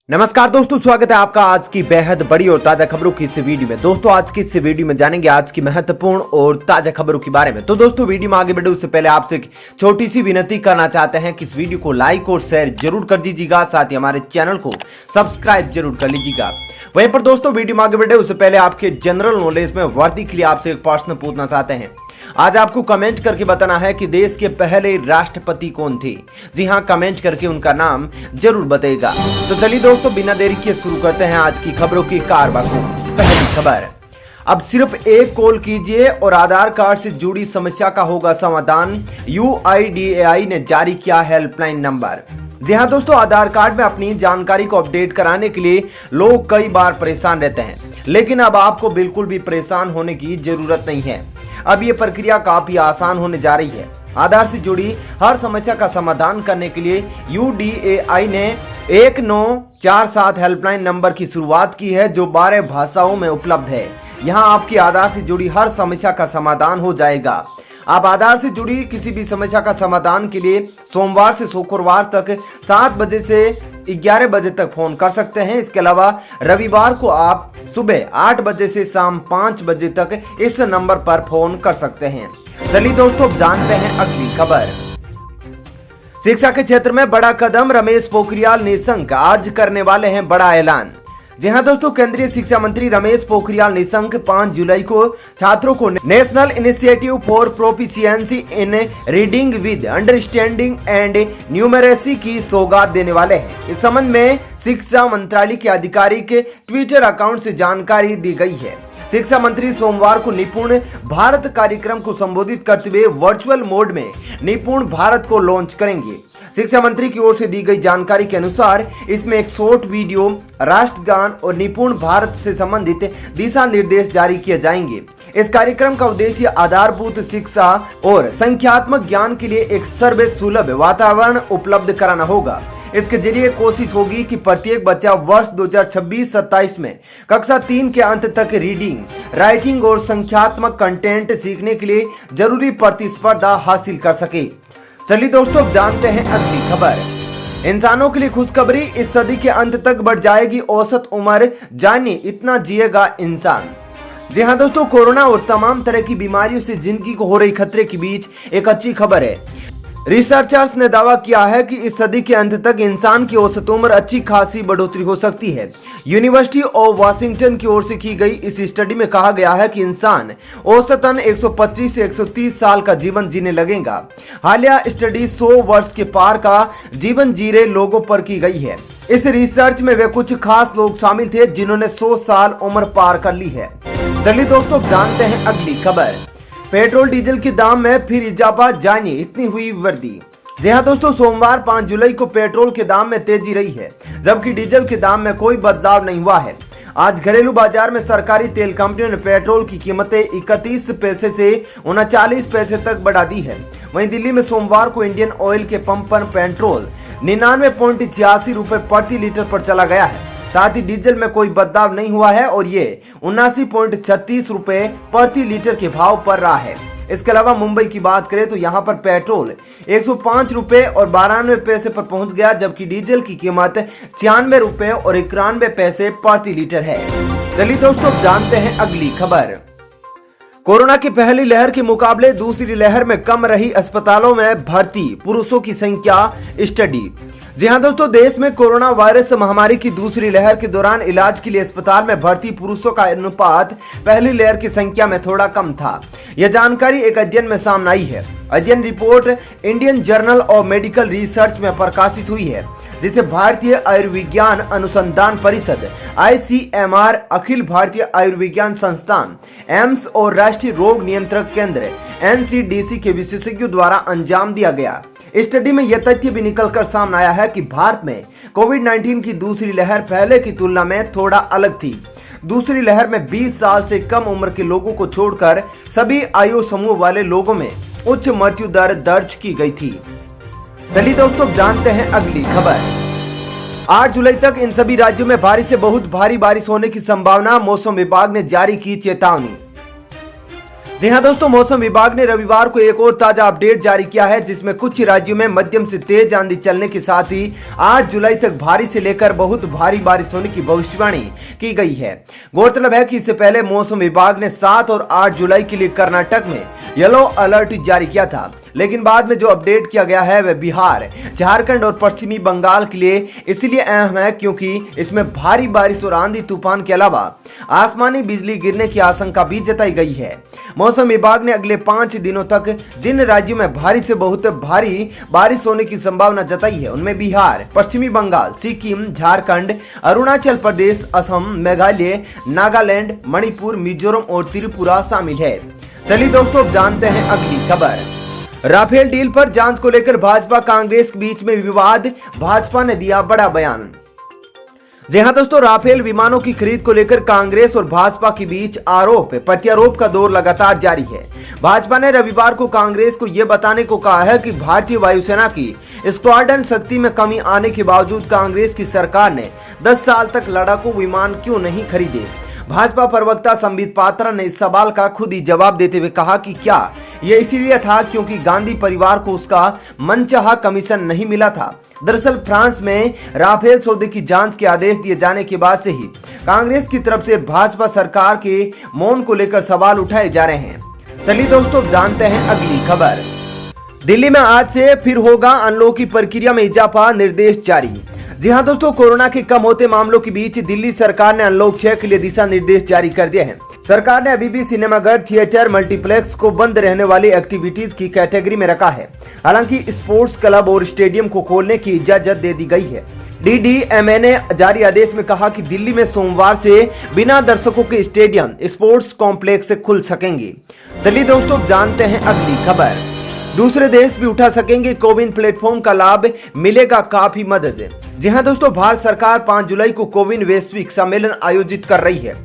नमस्कार दोस्तों, स्वागत है आपका आज की बेहद बड़ी और ताजा खबरों की इस वीडियो में। दोस्तों आज की इस वीडियो में जानेंगे आज की महत्वपूर्ण और ताजा खबरों के बारे में। तो दोस्तों वीडियो में आगे बढ़े उससे पहले आपसे एक छोटी सी विनती करना चाहते हैं कि इस वीडियो को लाइक और शेयर जरूर कर दीजिएगा, साथ ही हमारे चैनल को सब्सक्राइब जरूर कर लीजिएगा। वहीं पर दोस्तों वीडियो में आगे बढ़े उससे पहले आपके जनरल नॉलेज में वर्दी के लिए आपसे एक प्रश्न पूछना चाहते हैं। आज आपको कमेंट करके बताना है कि देश के पहले राष्ट्रपति कौन थे। जी हां, कमेंट करके उनका नाम जरूर बताइएगा। तो चलिए दोस्तों बिना देरी के शुरू करते हैं आज की खबरों की कारवां को। पहली खबर, अब सिर्फ एक कॉल कीजिए और आधार कार्ड से जुड़ी समस्या का होगा समाधान। UIDAI ने जारी किया हेल्पलाइन नंबर। जी हां दोस्तों, आधार कार्ड में अपनी जानकारी को अपडेट कराने के लिए लोग कई बार परेशान रहते हैं, लेकिन अब आपको बिल्कुल भी परेशान होने की जरूरत नहीं है। अब ये प्रक्रिया काफी आसान होने जा रही है। आधार से जुड़ी हर समस्या का समाधान करने के लिए UDAI ने 1947 हेल्पलाइन नंबर की शुरुआत की है, जो 12 भाषाओं में उपलब्ध है। यहाँ आपकी आधार से जुड़ी हर समस्या का समाधान हो जाएगा। आप आधार से जुड़ी किसी भी समस्या का समाधान के लिए सोमवार से शुक्रवार तक 7 बजे से 11 बजे तक फोन कर सकते हैं। इसके अलावा रविवार को आप सुबह 8 बजे से शाम 5 बजे तक इस नंबर पर फोन कर सकते हैं। चलिए दोस्तों जानते हैं अगली खबर। शिक्षा के क्षेत्र में बड़ा कदम, रमेश पोखरियाल निशंक आज करने वाले हैं बड़ा ऐलान। जी हां दोस्तों, केंद्रीय शिक्षा मंत्री रमेश पोखरियाल निशंक 5 जुलाई को छात्रों को national initiative for proficiency in reading with understanding and numeracy की सौगात देने वाले हैं। इस संबंध में शिक्षा मंत्रालय के आधिकारिक ट्विटर अकाउंट से जानकारी दी गई है। शिक्षा मंत्री सोमवार को निपुण भारत कार्यक्रम को संबोधित करते हुए वर्चुअल मोड में निपुण भारत को लॉन्च करेंगे। शिक्षा मंत्री की ओर से दी गई जानकारी के अनुसार इसमें एक शॉर्ट वीडियो, राष्ट्रगान और निपुण भारत से संबंधित दिशा निर्देश जारी किए जाएंगे। इस कार्यक्रम का उद्देश्य आधारभूत शिक्षा और संख्यात्मक ज्ञान के लिए एक सर्वसुलभ वातावरण उपलब्ध कराना होगा। इसके जरिए कोशिश होगी कि प्रत्येक बच्चा वर्ष 2026-27 में कक्षा 3 के अंत तक रीडिंग, राइटिंग और संख्यात्मक कंटेंट सीखने के लिए जरूरी प्रतिस्पर्धा हासिल कर सके। चलिए दोस्तों अब जानते हैं अगली खबर। इंसानों के लिए खुशखबरी, इस सदी के अंत तक बढ़ जाएगी औसत उम्र, जानिए इतना जिएगा इंसान। जी हां दोस्तों, कोरोना और तमाम तरह की बीमारियों से जिंदगी को हो रही खतरे के बीच एक अच्छी खबर है। रिसर्चर्स ने दावा किया है कि इस सदी के अंत तक इंसान की औसत उम्र अच्छी खासी बढ़ोतरी हो सकती है। यूनिवर्सिटी ऑफ वाशिंगटन की ओर से की गई इस स्टडी में कहा गया है कि इंसान औसतन 125 से 130 साल का जीवन जीने लगेगा। हालिया स्टडी 100 वर्ष के पार का जीवन जी रहे लोगों पर की गई है। इस रिसर्च में वे कुछ खास लोग शामिल थे जिन्होंने 100 साल उम्र पार कर ली है। चलिए दोस्तों जानते हैं अगली खबर। पेट्रोल डीजल के दाम में फिर इजाफा, जानिए इतनी हुई वृद्धि। जी हाँ दोस्तों, सोमवार 5 जुलाई को पेट्रोल के दाम में तेजी रही है, जबकि डीजल के दाम में कोई बदलाव नहीं हुआ है। आज घरेलू बाजार में सरकारी तेल कंपनियों ने पेट्रोल की कीमतें 31 पैसे से 39 पैसे तक बढ़ा दी है। वहीं दिल्ली में सोमवार को इंडियन ऑयल के पंप पर पेट्रोल 99.86 रुपए प्रति लीटर पर चला गया है। साथ ही डीजल में कोई बदलाव नहीं हुआ है और ये 79.36 रुपए प्रति लीटर के भाव पर रहा है। इसके अलावा मुंबई की बात करें तो यहाँ पर पेट्रोल 105 रुपए और 92 पैसे पर पहुंच गया, जबकि डीजल की कीमत 96 रुपए और 91 पैसे प्रति लीटर है। चलिए दोस्तों जानते हैं अगली खबर। कोरोना की पहली लहर के मुकाबले दूसरी लहर में कम रही अस्पतालों में भर्ती पुरुषों की संख्या, स्टडी। जी हां दोस्तों, देश में कोरोना वायरस महामारी की दूसरी लहर के दौरान इलाज के लिए अस्पताल में भर्ती पुरुषों का अनुपात पहली लहर की संख्या में थोड़ा कम था। यह जानकारी एक अध्ययन में सामने आई है। अध्ययन report Indian journal of medical research में प्रकाशित हुई है, जिसे भारतीय आयुर्विज्ञान अनुसंधान परिषद ICMR, अखिल भारतीय आयुर्विज्ञान संस्थान एम्स और राष्ट्रीय रोग नियंत्रण केंद्र NCDC के विशेषज्ञों द्वारा अंजाम दिया गया। स्टडी में यह तथ्य भी निकलकर सामने आया है कि भारत में कोविड-19 की दूसरी लहर पहले की तुलना में थोड़ा अलग थी। दूसरी लहर में 20 साल से कम उम्र के लोगों को छोड़कर सभी आयु समूह वाले लोगों में उच्च मृत्यु दर दर्ज की गई थी। चलिए दोस्तों जानते हैं अगली खबर। 8 जुलाई तक इन सभी राज्यों में भारी से बहुत भारी बारिश होने की संभावना, मौसम विभाग ने जारी की चेतावनी। जी हां दोस्तों, मौसम विभाग ने रविवार को एक और ताजा अपडेट जारी किया है, जिसमें कुछ राज्यों में मध्यम से तेज आंधी चलने के साथ ही 8 जुलाई तक भारी से लेकर बहुत भारी बारिश होने की भविष्यवाणी की गई है। गौरतलब है कि इससे पहले मौसम विभाग ने 7 और 8 जुलाई के लिए कर्नाटक में येलो अलर्ट जारी किया था, लेकिन बाद में जो अपडेट किया गया है वह बिहार, झारखंड और पश्चिमी बंगाल के लिए इसलिए अहम है क्योंकि इसमें भारी बारिश और आंधी तूफान के अलावा आसमानी बिजली गिरने की आशंका भी जताई गई है। मौसम विभाग ने अगले 5 दिनों तक जिन राज्यों में भारी से बहुत भारी बारिश होने की संभावना जताई है उनमें बिहार, पश्चिमी बंगाल, सिक्किम, झारखंड, अरुणाचल प्रदेश, असम, मेघालय, नागालैंड, मणिपुर, मिजोरम और त्रिपुरा शामिल है। चलिए दोस्तों, अब जानते हैं अगली खबर। राफेल डील पर जांच को लेकर भाजपा कांग्रेस के बीच में विवाद, भाजपा ने दिया बड़ा बयान। जी हां दोस्तों, राफेल विमानों की खरीद को लेकर कांग्रेस और भाजपा के बीच आरोप प्रत्यारोप का दौर लगातार जारी है। भाजपा ने रविवार को कांग्रेस को यह बताने को कहा है कि भारतीय वायुसेना की स्क्वाड्रन शक्ति में कमी आने के बावजूद कांग्रेस की सरकार ने 10 साल तक लड़ाकू विमान क्यों नहीं खरीदे। भाजपा प्रवक्ता संबित पात्रा ने इस सवाल का खुद ही जवाब देते हुए कहा कि क्या यह इसीलिए था क्योंकि गांधी परिवार को उसका मनचाहा कमीशन नहीं मिला था। दरअसल फ्रांस में राफेल सौदे की जांच के आदेश दिए जाने के बाद से ही कांग्रेस की तरफ से भाजपा सरकार के मौन को लेकर सवाल उठाए जा रहे हैं। चलिए दोस्तों, जानते हैं अगली खबर। दिल्ली में आज से फिर होगा अनलॉक की प्रक्रिया में इजाफा, निर्देश जारी। जी हां दोस्तों, कोरोना के कम होते मामलों के बीच दिल्ली सरकार ने अनलॉक 6 के लिए दिशा निर्देश जारी कर दिए हैं। सरकार ने अभी भी सिनेमाघर, थिएटर, मल्टीप्लेक्स को बंद रहने वाली एक्टिविटीज की कैटेगरी में रखा है। हालांकि स्पोर्ट्स क्लब और स्टेडियम को खोलने की इजाजत दे दी गई है। DDMA ने जारी आदेश में कहा कि दिल्ली में सोमवार से बिना दर्शकों के स्टेडियम, स्पोर्ट्स कॉम्प्लेक्स खुल सकेंगे। चलिए दोस्तों, जानते हैं अगली खबर। दूसरे देश भी उठा सकेंगे कोविन प्लेटफॉर्म का लाभ, मिलेगा काफी मदद। जी हां दोस्तों, भारत सरकार 5 जुलाई को कोविन वैश्विक सम्मेलन आयोजित कर रही है,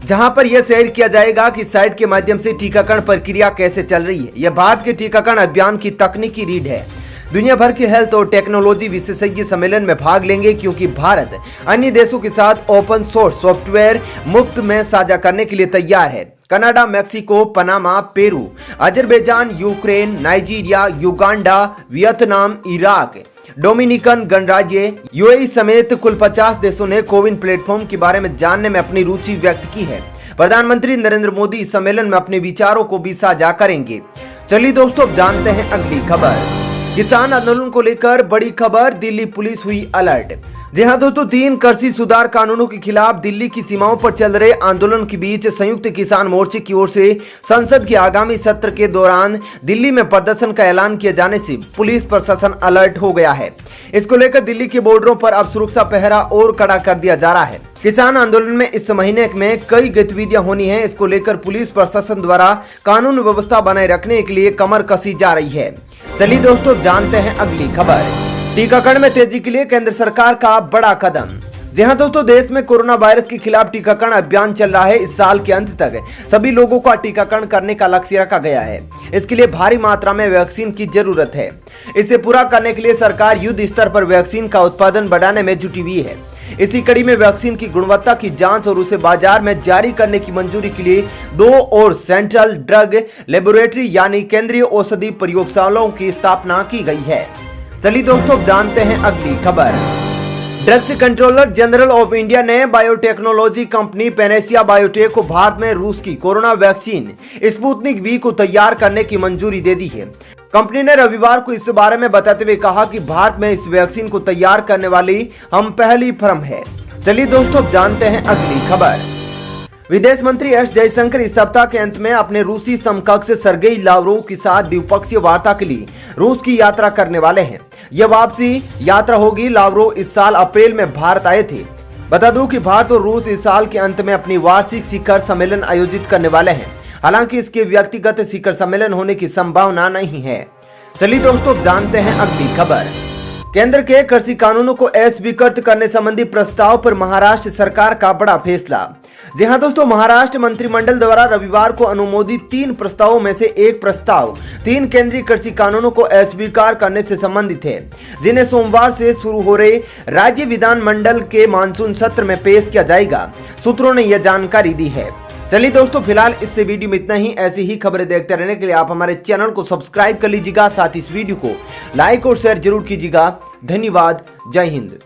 जहां पर यह शेयर किया जाएगा कि साइट के माध्यम से टीकाकरण प्रक्रिया कैसे चल रही है। यह भारत के टीकाकरण अभियान की तकनीकी रीढ़ है। दुनिया भर के हेल्थ और टेक्नोलॉजी विशेषज्ञ सम्मेलन में भाग लेंगे क्योंकि भारत अन्य देशों के साथ ओपन सोर्स सॉफ्टवेयर मुफ्त में साझा करने के लिए तैयार है। Canada, Mexico, Panama, Peru, Azerbaijan, Ukraine, Nigeria, Uganda, Vietnam, Iraq, Dominican गणराज्य, यूएई समेत कुल 50 देशों ने कोविन प्लेटफॉर्म के बारे में जानने में अपनी रुचि व्यक्त की है। प्रधानमंत्री नरेंद्र मोदी इस सम्मेलन में अपने विचारों को भी साझा करेंगे। चलिए दोस्तों, अब जानते हैं अगली खबर। किसान आंदोलन को लेकर बड़ी खबर, दिल्ली पुलिस हुई अलर्ट। जी हां दोस्तों, 3 कृषि सुधार कानूनों के खिलाफ दिल्ली की सीमाओं पर चल रहे आंदोलन के बीच संयुक्त किसान मोर्चे की ओर से संसद के आगामी सत्र के दौरान दिल्ली में प्रदर्शन का ऐलान किए जाने से पुलिस प्रशासन अलर्ट हो गया है। इसको लेकर दिल्ली के बॉर्डरों पर अब सुरक्षा पहरा और कड़ा कर दिया जा रहा है। किसान आंदोलन में इस महीने में कई गतिविधियां होनी है। इसको लेकर पुलिस प्रशासन द्वारा कानून व्यवस्था बनाए रखने के लिए कमर कसी जा रही है। चलिए दोस्तों, जानते हैं अगली खबर। टीकाकरण में तेजी के लिए केंद्र सरकार का बड़ा कदम। जी हां दोस्तों, देश में कोरोना वायरस के खिलाफ टीकाकरण अभियान चल रहा है। इस साल के अंत तक सभी लोगों का टीकाकरण करने का लक्ष्य रखा गया है। इसके लिए भारी मात्रा में वैक्सीन की जरूरत है। इसे पूरा करने के लिए सरकार युद्ध स्तर पर वैक्सीन का उत्पादन बढ़ाने में जुटी हुई है। इसी कड़ी में वैक्सीन की गुणवत्ता की जांच और उसे बाजार में जारी करने की मंजूरी के लिए 2 और सेंट्रल ड्रग लेबोरेटरी यानी केंद्रीय औषधि प्रयोगशालाओं की स्थापना की गई है। चलिए दोस्तों, जानते हैं अगली खबर। Drugs controller general of India ने बायोटेक्नोलॉजी कंपनी पैनेसिया बायोटेक को भारत में रूस की कोरोना वैक्सीन स्पुतनिक वी को तैयार करने की मंजूरी दे दी है। कंपनी ने रविवार को इस बारे में बताते हुए कहा कि भारत में इस वैक्सीन को तैयार करने वाली हम पहली फर्म है। चलिए दोस्तों, जानते हैं अगली खबर। विदेश मंत्री एस जयशंकर इस सप्ताह के अंत में अपने रूसी समकक्ष सर्गेई लावरोव के साथ द्विपक्षीय वार्ता के लिए रूस की यात्रा करने वाले हैं। यह वापसी यात्रा होगी। लावरोव इस साल अप्रैल में भारत आए थे। बता दूं कि भारत और रूस इस साल के अंत में अपनी वार्षिक शिखर सम्मेलन आयोजित करने वाले हैं। हालांकि इसके व्यक्तिगत शिखर सम्मेलन होने की संभावना नहीं है। चलिए दोस्तों, जानते हैं अगली खबर। केंद्र के कृषि कानूनों को अस्वीकृत करने संबंधी प्रस्ताव पर महाराष्ट्र सरकार का बड़ा फैसला। जी हां दोस्तों, महाराष्ट्र मंत्रिमंडल द्वारा रविवार को अनुमोदित 3 प्रस्तावों में से एक प्रस्ताव 3 केंद्रीय कृषि कानूनों को अस्वीकार करने से संबंधित है, जिन्हें सोमवार से शुरू हो रहे राज्य विधानमंडल के मानसून सत्र में पेश किया जाएगा। सूत्रों ने यह जानकारी दी है। चलिए दोस्तों, फिलहाल इससे वीडियो में इतना ही। ऐसी ही खबरें देखते रहने के लिए आप हमारे चैनल को सब्सक्राइब कर लीजिएगा, साथ ही इस वीडियो को लाइक और शेयर जरूर कीजिएगा। धन्यवाद। जय हिंद।